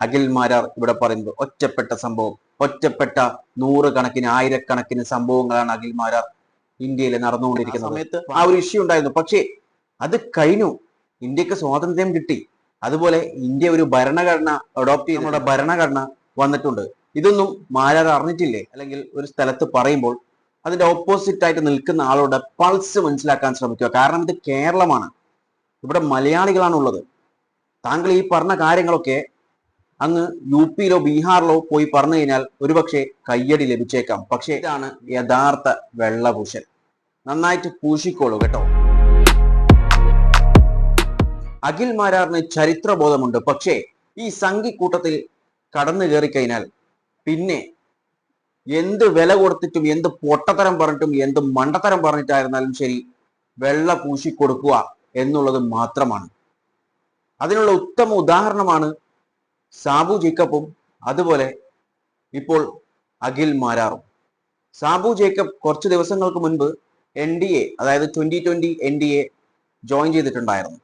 അഖിൽ മാരാർ ഇവിടെ പറയുന്നത്. ഒറ്റപ്പെട്ട സംഭവം, ഒറ്റപ്പെട്ട നൂറുകണക്കിന് ആയിരക്കണക്കിന് സംഭവങ്ങളാണ് അഖിൽ മാരാർ ഇന്ത്യയിൽ നടന്നുകൊണ്ടിരിക്കുന്ന സമയത്ത് ആ ഒരു ഇഷ്യൂ ഉണ്ടായിരുന്നു. പക്ഷേ അത് കഴിഞ്ഞു, ഇന്ത്യക്ക് സ്വാതന്ത്ര്യം കിട്ടി. അതുപോലെ ഇന്ത്യ ഒരു ഭരണഘടന അഡോപ്റ്റ് ചെയ്ത് നമ്മുടെ ഭരണഘടന വന്നിട്ടുണ്ട്. ഇതൊന്നും മാരാർ അറിഞ്ഞിട്ടില്ലേ? അല്ലെങ്കിൽ ഒരു സ്ഥലത്ത് പറയുമ്പോൾ അതിന്റെ ഓപ്പോസിറ്റ് ആയിട്ട് നിൽക്കുന്ന ആളുടെ പൾസ് മനസ്സിലാക്കാൻ ശ്രമിക്കുക. കാരണം ഇത് കേരളമാണ്, ഇവിടെ മലയാളികളാണ് ഉള്ളത്. താങ്കൾ ഈ പറഞ്ഞ കാര്യങ്ങളൊക്കെ അങ്ങ് യു പിയിലോ ബീഹാറിലോ പോയി പറഞ്ഞു കഴിഞ്ഞാൽ ഒരുപക്ഷെ കയ്യടി ലഭിച്ചേക്കാം. പക്ഷേ ഇതാണ് യഥാർത്ഥ വെള്ളപൂശൽ. നന്നായിട്ട് പൂശിക്കോളൂ കേട്ടോ. അഖിൽ മാരാറിന് ചരിത്രബോധമുണ്ട്. പക്ഷേ ഈ സംഘിക്കൂട്ടത്തിൽ കടന്നു കയറി കഴിഞ്ഞാൽ പിന്നെ എന്ത് വില കൊടുത്തിട്ടും എന്ത് പൊട്ടത്തരം പറഞ്ഞിട്ടും എന്ത് മണ്ടത്തരം പറഞ്ഞിട്ടായിരുന്നാലും ശരി, വെള്ള പൂശി കൊടുക്കുക എന്നുള്ളത് മാത്രമാണ്. അതിനുള്ള ഉത്തമ ഉദാഹരണമാണ് സാബു ജേക്കബും അതുപോലെ ഇപ്പോൾ അഖിൽ മാരാറും. സാബു ജേക്കബ് കുറച്ച് ദിവസങ്ങൾക്ക് മുൻപ് NDA, അതായത് 2020 NDA ജോയിൻ ചെയ്തിട്ടുണ്ടായിരുന്നു.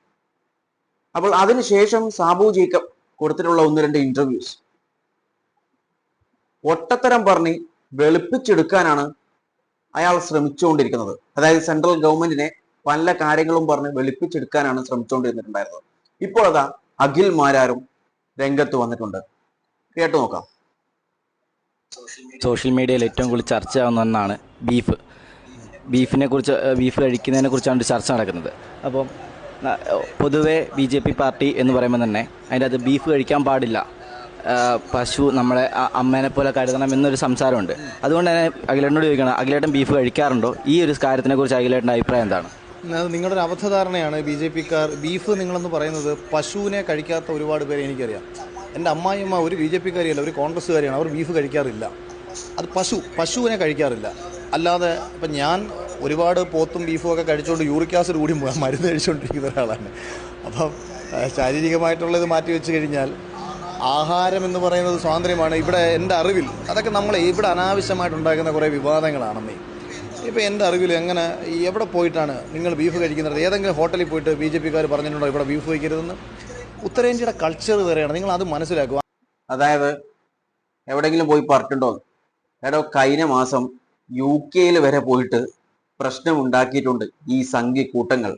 അപ്പോൾ അതിനുശേഷം സാബു ജേക്കബ് കൊടുത്തിട്ടുള്ള 1-2 ഇന്റർവ്യൂസ് ഒട്ടത്തരം പറഞ്ഞ് വെളുപ്പിച്ചെടുക്കാനാണ് അയാൾ ശ്രമിച്ചുകൊണ്ടിരിക്കുന്നത്. അതായത് സെൻട്രൽ ഗവൺമെന്റിനെ പല കാര്യങ്ങളും പറഞ്ഞ് വെളുപ്പിച്ചെടുക്കാനാണ് ശ്രമിച്ചുകൊണ്ടിരുന്നിട്ടുണ്ടായിരുന്നത്. ഇപ്പോൾ അതാ അഖിൽ മാരാരും രംഗത്ത് വന്നിട്ടുണ്ട്. കേട്ടു നോക്കാം. സോഷ്യൽ മീഡിയയിൽ ഏറ്റവും കൂടുതൽ ചർച്ചയാവുന്ന ഒന്നാണ് ബീഫ് കഴിക്കുന്നതിനെ കുറിച്ചാണ് ചർച്ച നടക്കുന്നത്. അപ്പം പൊതുവെ BJP പാർട്ടി എന്ന് പറയുമ്പോൾ തന്നെ അതിൻ്റെ അത് ബീഫ് കഴിക്കാൻ പാടില്ല, പശു നമ്മളെ അമ്മേനെ പോലെ കരുതണം എന്നൊരു സംസാരമുണ്ട്. അതുകൊണ്ട് തന്നെ അഖിലേട്ടനോട് ചോദിക്കണം, അഖിലേട്ടൻ ബീഫ് കഴിക്കാറുണ്ടോ? ഈ ഒരു കാര്യത്തിനെ കുറിച്ച് അഖിലേട്ടൻ്റെ അഭിപ്രായം എന്താണ്? നിങ്ങളുടെ ഒരു അബദ്ധധാരണയാണ്. BJPക്കാർ ബീഫ് നിങ്ങളെന്ന് പറയുന്നത് പശുവിനെ കഴിക്കാത്ത ഒരുപാട് പേരെ എനിക്കറിയാം. എൻ്റെ അമ്മായിയമ്മ ഒരു BJPക്കാരിയല്ല, ഒരു കോൺഗ്രസ്സുകാരിയാണ്. അവർ ബീഫ് കഴിക്കാറില്ല. അത് പശുവിനെ കഴിക്കാറില്ല. അല്ലാതെ ഇപ്പം ഞാൻ ഒരുപാട് പോത്തും ബീഫും ഒക്കെ കഴിച്ചുകൊണ്ട് യൂറിക് ആസിഡ് കൂടി മരുന്ന് കഴിച്ചുകൊണ്ടിരിക്കുന്ന ഒരാളാണ്. അപ്പം ശാരീരികമായിട്ടുള്ളത് മാറ്റി വെച്ച് കഴിഞ്ഞാൽ ആഹാരം എന്ന് പറയുന്നത് സ്വാതന്ത്ര്യമാണ്. ഇവിടെ എൻ്റെ അറിവിൽ അതൊക്കെ ഇവിടെ അനാവശ്യമായിട്ടുണ്ടാക്കുന്ന കുറേ വിവാദങ്ങളാണെന്നേ. ഇപ്പോൾ എൻ്റെ അറിവിൽ എങ്ങനെ എവിടെ പോയിട്ടാണ് നിങ്ങൾ ബീഫ് കഴിക്കുന്നത്? ഏതെങ്കിലും ഹോട്ടലിൽ പോയിട്ട് BJPക്കാർ പറഞ്ഞിട്ടുണ്ടോ ഇവിടെ ബീഫ് കഴിക്കരുതെന്ന്? ഉത്തരേന്ത്യയുടെ കൾച്ചർ വേറെയാണ്, നിങ്ങൾ അത് മനസ്സിലാക്കുക. അതായത് എവിടെയെങ്കിലും പോയി പറഞ്ഞിട്ടുണ്ടോ? കഴിഞ്ഞ മാസം UK വരെ പോയിട്ട് പ്രശ്നമുണ്ടാക്കിയിട്ടുണ്ട് ഈ സംഘിക്കൂട്ടങ്ങൾ.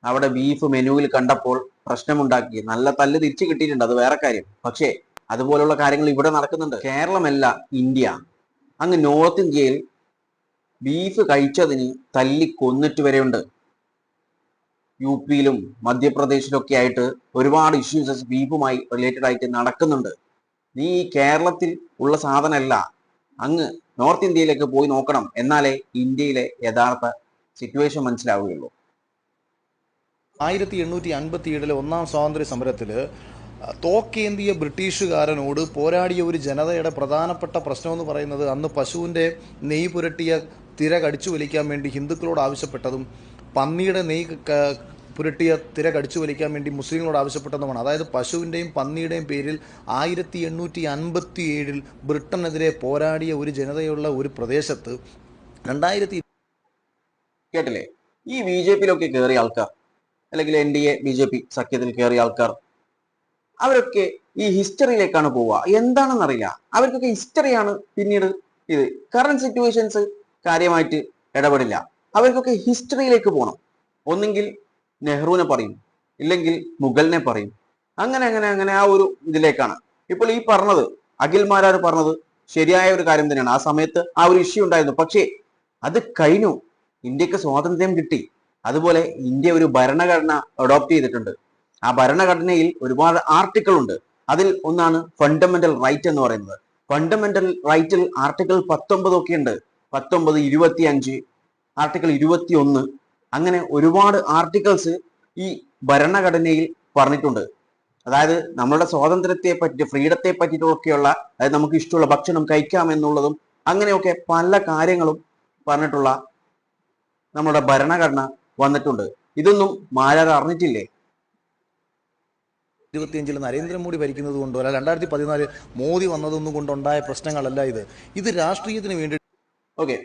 അവിടെ ബീഫ് മെനുവിൽ കണ്ടപ്പോൾ പ്രശ്നമുണ്ടാക്കി, നല്ല തല്ല് തിരിച്ചു കിട്ടിയിട്ടുണ്ട്, അത് വേറെ കാര്യം. പക്ഷേ അതുപോലുള്ള കാര്യങ്ങൾ ഇവിടെ നടക്കുന്നുണ്ട്. കേരളമല്ല ഇന്ത്യ, അങ്ങ് നോർത്ത് ഇന്ത്യയിൽ ബീഫ് കഴിച്ചതിന് തല്ലി കൊന്നിട്ട് വരെയുണ്ട്. UPയിലും മധ്യപ്രദേശിലൊക്കെ ആയിട്ട് ഒരുപാട് ഇഷ്യൂസ് ബീഫുമായി റിലേറ്റഡ് ആയിട്ട് നടക്കുന്നുണ്ട്. നീ ഈ കേരളത്തിൽ ഉള്ള സാധനമല്ല, അങ്ങ് നോർത്ത് ഇന്ത്യയിലേക്ക് പോയി നോക്കണം, എന്നാലേ ഇന്ത്യയിലെ യഥാർത്ഥ സിറ്റുവേഷൻ മനസ്സിലാവുകയുള്ളൂ. 1857 ഒന്നാം സ്വാതന്ത്ര്യ സമരത്തിൽ തോക്കേന്തിയ ബ്രിട്ടീഷുകാരനോട് പോരാടിയ ഒരു ജനതയുടെ പ്രധാനപ്പെട്ട പ്രശ്നമെന്ന് പറയുന്നത് അന്ന് പശുവിൻ്റെ നെയ്യ് പുരട്ടിയ തിര കടിച്ചു വലിക്കാൻ വേണ്ടി ഹിന്ദുക്കളോട് ആവശ്യപ്പെട്ടതും പന്നിയുടെ നെയ്യ് പുരട്ടിയ തിര കടിച്ചു വലിക്കാൻ വേണ്ടി മുസ്ലിങ്ങളോട് ആവശ്യപ്പെട്ടതുമാണ്. അതായത് പശുവിൻ്റെയും പന്നിയുടെയും പേരിൽ 1857 ബ്രിട്ടനെതിരെ പോരാടിയ ഒരു ജനതയുള്ള ഒരു പ്രദേശത്ത് 2000 കേട്ടില്ലേ? ഈ BJPയിലൊക്കെ കയറിയ ആൾക്കാർ, അല്ലെങ്കിൽ NDA BJP സഖ്യത്തിൽ കയറിയ ആൾക്കാർ, അവരൊക്കെ ഈ ഹിസ്റ്ററിയിലേക്കാണ് പോവുക. എന്താണെന്നറിയില്ല, അവർക്കൊക്കെ ഹിസ്റ്ററിയാണ് പിന്നീട് ഇത്. കറണ്ട് സിറ്റുവേഷൻസ് കാര്യമായിട്ട് ഇടപെടില്ല. അവർക്കൊക്കെ ഹിസ്റ്ററിയിലേക്ക് പോകണം. ഒന്നെങ്കിൽ നെഹ്റുവിനെ പറയും, ഇല്ലെങ്കിൽ മുഗളിനെ പറയും. അങ്ങനെ ആ ഒരു ഇതിലേക്കാണ്. ഇപ്പോൾ ഈ പറഞ്ഞത് അഖിൽ മാരാർ പറഞ്ഞത് ശരിയായ ഒരു കാര്യം തന്നെയാണ്. ആ സമയത്ത് ആ ഒരു ഇഷ്യൂ ഉണ്ടായിരുന്നു. പക്ഷേ അത് കഴിഞ്ഞു, ഇന്ത്യക്ക് സ്വാതന്ത്ര്യം കിട്ടി. അതുപോലെ ഇന്ത്യ ഒരു ഭരണഘടന അഡോപ്റ്റ് ചെയ്തിട്ടുണ്ട്. ആ ഭരണഘടനയിൽ ഒരുപാട് ആർട്ടിക്കിൾ ഉണ്ട്. അതിൽ ഒന്നാണ് ഫണ്ടമെന്റൽ റൈറ്റ് എന്ന് പറയുന്നത്. ഫണ്ടമെന്റൽ റൈറ്റിൽ ആർട്ടിക്കിൾ 19 ഒക്കെ ഉണ്ട്. 19, 25, ആർട്ടിക്കിൾ 21, അങ്ങനെ ഒരുപാട് ആർട്ടിക്കിൾസ് ഈ ഭരണഘടനയിൽ പറഞ്ഞിട്ടുണ്ട്. അതായത് നമ്മളുടെ സ്വാതന്ത്ര്യത്തെ പറ്റി, ഫ്രീഡത്തെ പറ്റിയിട്ടൊക്കെയുള്ള, അതായത് നമുക്ക് ഇഷ്ടമുള്ള ഭക്ഷണം കഴിക്കാം എന്നുള്ളതും അങ്ങനെയൊക്കെ പല കാര്യങ്ങളും പറഞ്ഞിട്ടുള്ള നമ്മുടെ ഭരണഘടന വന്നിട്ടുണ്ട്. ഇതൊന്നും മാരാർ അറിഞ്ഞിട്ടില്ലേ? 2025 നരേന്ദ്രമോദി ഭരിക്കുന്നത് കൊണ്ടോ അല്ല 2014 മോദി വന്നതൊന്നും കൊണ്ടുണ്ടായ പ്രശ്നങ്ങളല്ല ഇത് രാഷ്ട്രീയത്തിന് വേണ്ടി. ഓക്കെ,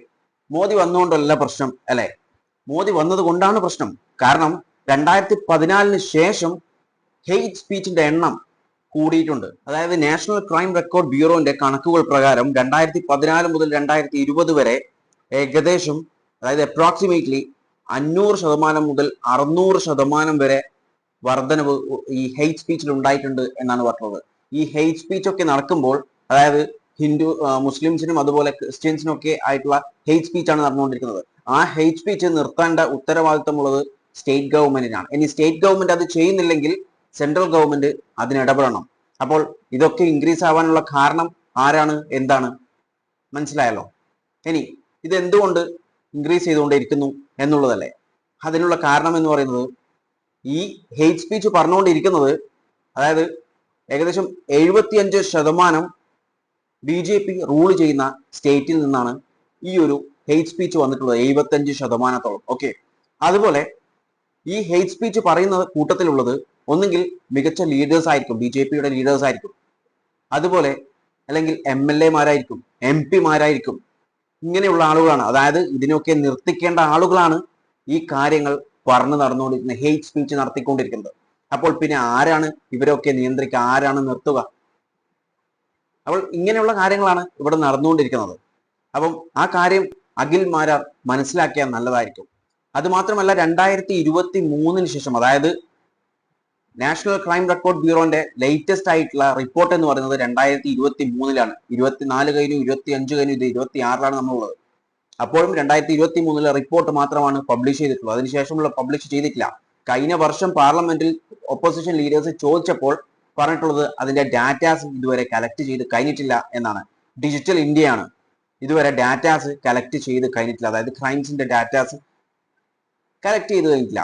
മോദി വന്നുകൊണ്ടല്ല പ്രശ്നം അല്ലെ? മോദി വന്നത് കൊണ്ടാണ് പ്രശ്നം. കാരണം 2014 ശേഷം ഹെയ്റ്റ് സ്പീച്ചിന്റെ എണ്ണം കൂടിയിട്ടുണ്ട്. അതായത് നാഷണൽ ക്രൈം റെക്കോർഡ് ബ്യൂറോന്റെ കണക്കുകൾ പ്രകാരം 2014 മുതൽ 2020 വരെ ഏകദേശം, അതായത് അപ്രോക്സിമേറ്റ്ലി 500% മുതൽ 600% വരെ വർധനവ് ഈ ഹെയ്റ്റ് സ്പീച്ചിൽ ഉണ്ടായിട്ടുണ്ട് എന്നാണ് പറഞ്ഞത്. ഈ ഹെയ്റ്റ് സ്പീച്ച് ഒക്കെ നടക്കുമ്പോൾ, അതായത് മുസ്ലിംസിനും അതുപോലെ ക്രിസ്ത്യൻസിനും ഒക്കെ ആയിട്ടുള്ള ഹെയ്റ്റ് സ്പീച്ച് ആണ് നടന്നുകൊണ്ടിരിക്കുന്നത്. ആ ഹെയ്റ്റ് സ്പീച്ച് നിർത്തേണ്ട ഉത്തരവാദിത്തമുള്ളത് സ്റ്റേറ്റ് ഗവൺമെന്റിനാണ്. ഇനി സ്റ്റേറ്റ് ഗവൺമെന്റ് അത് ചെയ്യുന്നില്ലെങ്കിൽ സെൻട്രൽ ഗവൺമെന്റ് അതിന് ഇടപെടണം. അപ്പോൾ ഇതൊക്കെ ഇൻക്രീസ് ആവാനുള്ള കാരണം ആരാണ്, എന്താണ്, മനസ്സിലായല്ലോ. ഇനി ഇത് എന്തുകൊണ്ട് ഇൻക്രീസ് ചെയ്തുകൊണ്ടിരിക്കുന്നു എന്നുള്ളതല്ലേ. അതിനുള്ള കാരണം എന്ന് പറയുന്നത്, ഈ ഹെയ്റ്റ് സ്പീച്ച് പറഞ്ഞുകൊണ്ടിരിക്കുന്നത്, അതായത് ഏകദേശം 75% BJP റൂൾ ചെയ്യുന്ന സ്റ്റേറ്റിൽ നിന്നാണ് ഈ ഒരു ഹെയ്റ്റ് സ്പീച്ച് വന്നിട്ടുള്ളത്, 75%. ഓക്കെ. അതുപോലെ ഈ ഹെയ്റ്റ് സ്പീച്ച് പറയുന്ന കൂട്ടത്തിലുള്ളത് ഒന്നുകിൽ മികച്ച ലീഡേഴ്സ് ആയിരിക്കും, BJPയുടെ ലീഡേഴ്സ് ആയിരിക്കും, അതുപോലെ അല്ലെങ്കിൽ MLA മാരായിരിക്കും, MP മാരായിരിക്കും. ഇങ്ങനെയുള്ള ആളുകളാണ്, അതായത് ഇതിനൊക്കെ നിർത്തിക്കേണ്ട ആളുകളാണ് ഈ കാര്യങ്ങൾ പറഞ്ഞു നടന്നുകൊണ്ടിരിക്കുന്നത്, ഹെയ്റ്റ് സ്പീച്ച് നടത്തിക്കൊണ്ടിരിക്കുന്നത്. അപ്പോൾ പിന്നെ ആരാണ് ഇവരൊക്കെ നിയന്ത്രിക്കുക, ആരാണ് നിർത്തുക? അപ്പോൾ ഇങ്ങനെയുള്ള കാര്യങ്ങളാണ് ഇവിടെ നടന്നുകൊണ്ടിരിക്കുന്നത്. അപ്പം ആ കാര്യം അഖിൽ മാരാർ മനസ്സിലാക്കിയാൽ നല്ലതായിരിക്കും. അത് മാത്രമല്ല, 2023 ശേഷം, അതായത് നാഷണൽ ക്രൈം റെക്കോർഡ് ബ്യൂറോന്റെ ലേറ്റസ്റ്റ് ആയിട്ടുള്ള റിപ്പോർട്ട് എന്ന് പറയുന്നത് 2023 24 കഴിഞ്ഞു, 25 കഴിഞ്ഞു, ഇത് 26 നമ്മളുള്ളത്. അപ്പോഴും 2023 റിപ്പോർട്ട് മാത്രമാണ് പബ്ലിഷ് ചെയ്തിട്ടുള്ളത്. അതിനുശേഷമുള്ള പബ്ലിഷ് ചെയ്തിട്ടില്ല. കഴിഞ്ഞ വർഷം പാർലമെന്റിൽ ഒപ്പോസിഷൻ ലീഡേഴ്സ് ചോദിച്ചപ്പോൾ പറഞ്ഞിട്ടുള്ളത് അതിന്റെ ഡാറ്റാസ് ഇതുവരെ കളക്ട് ചെയ്ത് കഴിഞ്ഞിട്ടില്ല എന്നാണ്. ഡിജിറ്റൽ ഇന്ത്യയാണ്, ഇതുവരെ ഡാറ്റാസ് കളക്ട് ചെയ്ത് കഴിഞ്ഞിട്ടില്ല, അതായത് ക്രൈംസിന്റെ ഡാറ്റാസ് കളക്ട് ചെയ്ത് കഴിഞ്ഞിട്ടില്ല.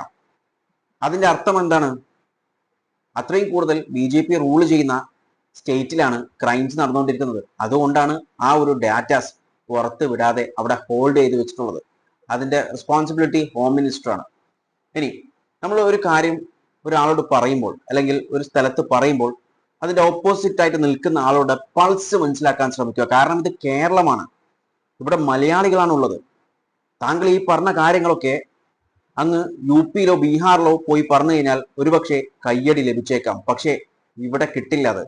അതിന്റെ അർത്ഥം എന്താണ്? അത്രയും കൂടുതൽ BJP റൂൾ ചെയ്യുന്ന സ്റ്റേറ്റിലാണ് ക്രൈംസ് നടന്നുകൊണ്ടിരിക്കുന്നത്. അതുകൊണ്ടാണ് ആ ഒരു ഡാറ്റാസ് പുറത്ത് വിടാതെ അവിടെ ഹോൾഡ് ചെയ്ത് വെച്ചിട്ടുള്ളത്. അതിന്റെ റെസ്പോൺസിബിലിറ്റി ഹോം മിനിസ്റ്ററാണ്. ഇനി നമ്മൾ ഒരു കാര്യം ഒരാളോട് പറയുമ്പോൾ, അല്ലെങ്കിൽ ഒരു സ്ഥലത്ത് പറയുമ്പോൾ, അതിന്റെ ഓപ്പോസിറ്റ് ആയിട്ട് നിൽക്കുന്ന ആളുടെ പൾസ് മനസ്സിലാക്കാൻ ശ്രമിക്കുക. കാരണം ഇത് കേരളമാണ്, ഇവിടെ മലയാളികളാണ് ഉള്ളത്. താങ്കൾ ഈ പറഞ്ഞ കാര്യങ്ങളൊക്കെ അങ്ങ് UP-യിലോ ബീഹാറിലോ പോയി പറഞ്ഞു കഴിഞ്ഞാൽ ഒരുപക്ഷെ കയ്യടി ലഭിച്ചേക്കാം, പക്ഷേ ഇവിടെ കിട്ടില്ല. അത്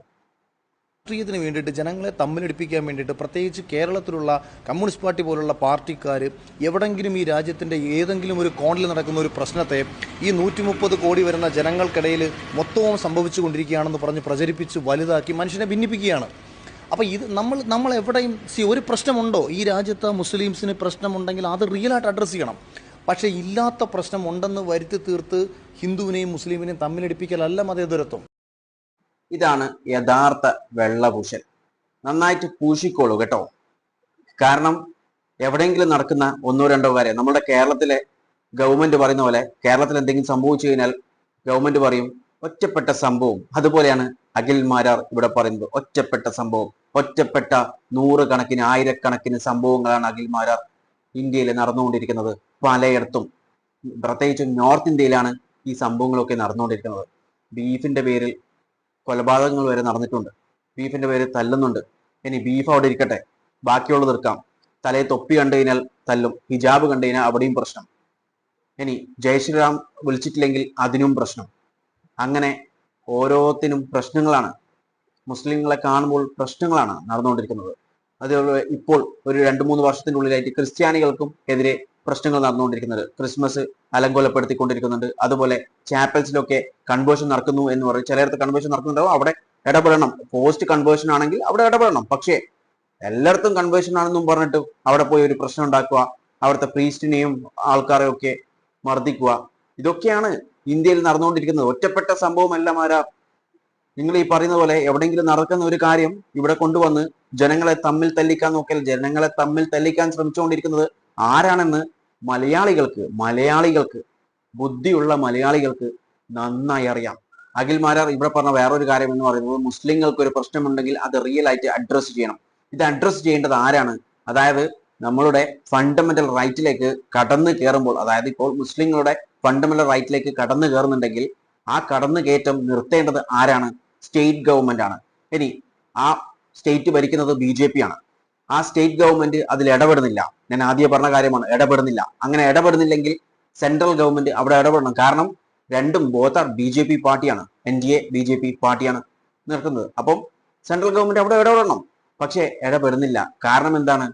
രാഷ്ട്രീയത്തിന് വേണ്ടിയിട്ട്, ജനങ്ങളെ തമ്മിലടിപ്പിക്കാൻ വേണ്ടിയിട്ട്, പ്രത്യേകിച്ച് കേരളത്തിലുള്ള കമ്മ്യൂണിസ്റ്റ് പാർട്ടി പോലുള്ള പാർട്ടിക്കാർ എവിടെങ്കിലും ഈ രാജ്യത്തിൻ്റെ ഏതെങ്കിലും ഒരു കോണിൽ നടക്കുന്ന ഒരു പ്രശ്നത്തെ ഈ 130 കോടി വരുന്ന ജനങ്ങൾക്കിടയിൽ മൊത്തവും സംഭവിച്ചു കൊണ്ടിരിക്കുകയാണെന്ന് പറഞ്ഞ് പ്രചരിപ്പിച്ച് വലുതാക്കി മനുഷ്യനെ ഭിന്നിപ്പിക്കുകയാണ്. അപ്പോൾ ഇത് നമ്മൾ എവിടെയും ഒരു പ്രശ്നമുണ്ടോ ഈ രാജ്യത്ത്, മുസ്ലിംസിന് പ്രശ്നമുണ്ടെങ്കിൽ അത് റിയലായിട്ട് അഡ്രസ്സ് ചെയ്യണം. പക്ഷേ ഇല്ലാത്ത പ്രശ്നം ഉണ്ടെന്ന് വരുത്തി തീർത്ത് ഹിന്ദുവിനെയും മുസ്ലിമിനെയും തമ്മിലടിപ്പിക്കലല്ല മതേതരത്വം. ഇതാണ് യഥാർത്ഥ വെള്ളപൂശൽ. നന്നായിട്ട് പൂശിക്കോളൂ കേട്ടോ. കാരണം എവിടെയെങ്കിലും നടക്കുന്ന ഒന്നോ രണ്ടോ കാര്യം, നമ്മുടെ കേരളത്തിലെ ഗവൺമെന്റ് പറയുന്ന പോലെ, കേരളത്തിൽ എന്തെങ്കിലും സംഭവിച്ചു കഴിഞ്ഞാൽ ഗവൺമെന്റ് പറയും ഒറ്റപ്പെട്ട സംഭവം. അതുപോലെയാണ് അഖിൽ മാരാർ ഇവിടെ പറയുന്നത്, ഒറ്റപ്പെട്ട സംഭവം. ഒറ്റപ്പെട്ട 100 കണക്കിന് 1000 സംഭവങ്ങളാണ് അഖിൽ മാരാർ ഇന്ത്യയിൽ നടന്നുകൊണ്ടിരിക്കുന്നത്. പലയിടത്തും, പ്രത്യേകിച്ചും നോർത്ത് ഇന്ത്യയിലാണ് ഈ സംഭവങ്ങളൊക്കെ നടന്നുകൊണ്ടിരിക്കുന്നത്. ബീഫിന്റെ പേരിൽ കൊലപാതകങ്ങൾ വരെ നടന്നിട്ടുണ്ട്, ബീഫിന്റെ പേരിൽ തല്ലുന്നുണ്ട്. ഇനി ബീഫ് അവിടെ ഇരിക്കട്ടെ, ബാക്കിയുള്ളത് തീർക്കാം. തലയെ തൊപ്പി കണ്ടു കഴിഞ്ഞാൽ തല്ലും, ഹിജാബ് കണ്ടു കഴിഞ്ഞാൽ അവിടെയും പ്രശ്നം. ഇനി ജയ് ശ്രീറാം വിളിച്ചിട്ടില്ലെങ്കിൽ അതിനും പ്രശ്നം. അങ്ങനെ ഓരോത്തിനും പ്രശ്നങ്ങളാണ്. മുസ്ലിങ്ങളെ കാണുമ്പോൾ പ്രശ്നങ്ങളാണ് നടന്നുകൊണ്ടിരിക്കുന്നത്. അതുപോലെ ഇപ്പോൾ ഒരു 2-3 വർഷത്തിനുള്ളിലായിട്ട് ക്രിസ്ത്യാനികൾക്കും എതിരെ പ്രശ്നങ്ങൾ നടന്നുകൊണ്ടിരിക്കുന്നത്. ക്രിസ്മസ് അലങ്കോലപ്പെടുത്തിക്കൊണ്ടിരിക്കുന്നുണ്ട്. അതുപോലെ ചാപ്പൽസിലൊക്കെ കൺവേർഷൻ നടക്കുന്നു എന്ന് പറയും. ചിലയിടത്ത് കൺവേർഷൻ നടക്കുന്നുണ്ടാവും, അവിടെ ഇടപെടണം. പോസ്റ്റ് കൺവേർഷൻ ആണെങ്കിൽ അവിടെ ഇടപെടണം. പക്ഷേ എല്ലായിടത്തും കൺവേർഷൻ ആണെന്നും പറഞ്ഞിട്ട് അവിടെ പോയി ഒരു പ്രശ്നം ഉണ്ടാക്കുക, അവിടുത്തെ പ്രീസ്റ്റിനെയും ആൾക്കാരെയും ഒക്കെ മർദ്ദിക്കുക, ഇതൊക്കെയാണ് ഇന്ത്യയിൽ നടന്നുകൊണ്ടിരിക്കുന്നത്. ഒറ്റപ്പെട്ട സംഭവമല്ല മാരാ. നിങ്ങൾ ഈ പറയുന്ന പോലെ എവിടെയെങ്കിലും നടക്കുന്ന ഒരു കാര്യം ഇവിടെ കൊണ്ടുവന്ന് ജനങ്ങളെ തമ്മിൽ തല്ലിക്കാൻ നോക്കിയാൽ, ജനങ്ങളെ തമ്മിൽ തല്ലിക്കാൻ ശ്രമിച്ചുകൊണ്ടിരിക്കുന്നത് ആരാണെന്ന് മലയാളികൾക്ക് ബുദ്ധിയുള്ള മലയാളികൾക്ക് നന്നായി അറിയാം. അഖിൽ മാരാർ ഇവിടെ പറഞ്ഞ വേറൊരു കാര്യം എന്ന് പറയുന്നത്, മുസ്ലിങ്ങൾക്ക് ഒരു പ്രശ്നമുണ്ടെങ്കിൽ അത് റിയൽ ആയിട്ട് അഡ്രസ്സ് ചെയ്യണം. ഇത് അഡ്രസ്സ് ചെയ്യേണ്ടത് ആരാണ്? അതായത് നമ്മളുടെ ഫണ്ടമെന്റൽ റൈറ്റിലേക്ക് കടന്നു കയറുമ്പോൾ, അതായത് ഇപ്പോൾ മുസ്ലിങ്ങളുടെ ഫണ്ടമെന്റൽ റൈറ്റിലേക്ക് കടന്നു കയറുന്നുണ്ടെങ്കിൽ ആ കടന്നു കയറ്റം നിർത്തേണ്ടത് ആരാണ്? സ്റ്റേറ്റ് ഗവൺമെന്റ് ആണ്. ഇനി ആ സ്റ്റേറ്റ് ഭരിക്കുന്നത് BJP ആണ്. ആ സ്റ്റേറ്റ് ഗവൺമെന്റ് അതിൽ ഇടപെടുന്നില്ല. ഞാൻ ആദ്യം പറഞ്ഞ കാര്യമാണ്, ഇടപെടുന്നില്ല. അങ്ങനെ ഇടപെടുന്നില്ലെങ്കിൽ സെൻട്രൽ ഗവൺമെന്റ് അവിടെ ഇടപെടണം. കാരണം രണ്ടും ബോത്ത് ആർ BJP പാർട്ടിയാണ്, NDA BJP പാർട്ടിയാണ് നിൽക്കുന്നത്. അപ്പം സെൻട്രൽ ഗവൺമെന്റ് അവിടെ ഇടപെടണം, പക്ഷെ ഇടപെടുന്നില്ല. കാരണം എന്താണ്?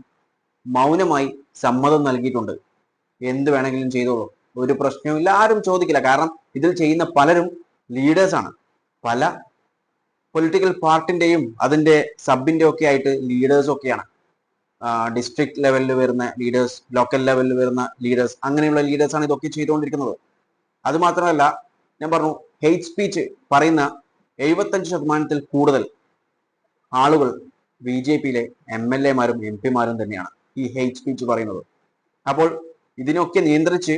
മൗനമായി സമ്മതം നൽകിയിട്ടുണ്ട്. എന്ത് വേണമെങ്കിലും ചെയ്തോളൂ, ഒരു പ്രശ്നവുമില്ല, ആരും ചോദിക്കില്ല. കാരണം ഇതിൽ ചെയ്യുന്ന പലരും ലീഡേഴ്സാണ്. പല പൊളിറ്റിക്കൽ പാർട്ടിന്റെയും അതിന്റെ സബിന്റെ ഒക്കെ ആയിട്ട് ലീഡേഴ്സ് ഒക്കെയാണ്. ഡിസ്ട്രിക്ട് ലെവലിൽ വരുന്ന ലീഡേഴ്സ്, ലോക്കൽ ലെവലിൽ വരുന്ന ലീഡേഴ്സ്, അങ്ങനെയുള്ള ലീഡേഴ്സാണ് ഇതൊക്കെ ചെയ്തുകൊണ്ടിരിക്കുന്നത്. അത് മാത്രമല്ല, ഞാൻ പറഞ്ഞു, ഹെയ്റ്റ് സ്പീച്ച് പറയുന്ന 75% കൂടുതൽ ആളുകൾ BJPയിലെ MLA-മാരും MP-മാരും തന്നെയാണ് ഈ ഹെയ്റ്റ് സ്പീച്ച് പറയുന്നത്. അപ്പോൾ ഇതിനൊക്കെ നിയന്ത്രിച്ച്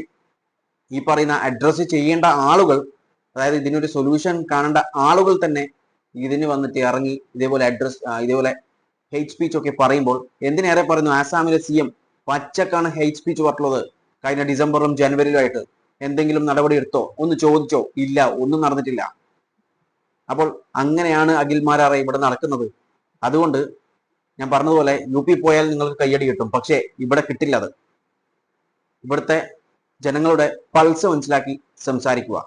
ഈ പറയുന്ന അഡ്രസ്സ് ചെയ്യേണ്ട ആളുകൾ, അതായത് ഇതിനൊരു സൊല്യൂഷൻ കാണേണ്ട ആളുകൾ തന്നെ ഇതിന് വന്നിട്ട് ഇറങ്ങി ഇതേപോലെ ഹെയ്റ്റ് സ്പീച്ച് ഒക്കെ പറയുമ്പോൾ, എന്തിനേറെ പറയുന്നു, ആസാമിലെ CM പച്ചക്കാണ് ഹെയ്റ്റ് സ്പീച്ച് പറഞ്ഞുള്ളത്. കഴിഞ്ഞ ഡിസംബറിലും ജനുവരിയിലും ആയിട്ട് എന്തെങ്കിലും നടപടി എടുത്തോ, ഒന്ന് ചോദിച്ചോ? ഇല്ല, ഒന്നും നടന്നിട്ടില്ല. അപ്പോൾ അങ്ങനെയാണ് അഖിൽമാരാറെ ഇവിടെ നടക്കുന്നത്. അതുകൊണ്ട് ഞാൻ പറഞ്ഞതുപോലെ UP പോയാൽ നിങ്ങൾക്ക് കയ്യടി കിട്ടും, പക്ഷേ ഇവിടെ കിട്ടില്ല. അത് ഇവിടുത്തെ ജനങ്ങളുടെ പൾസ് മനസ്സിലാക്കി സംസാരിക്കുക.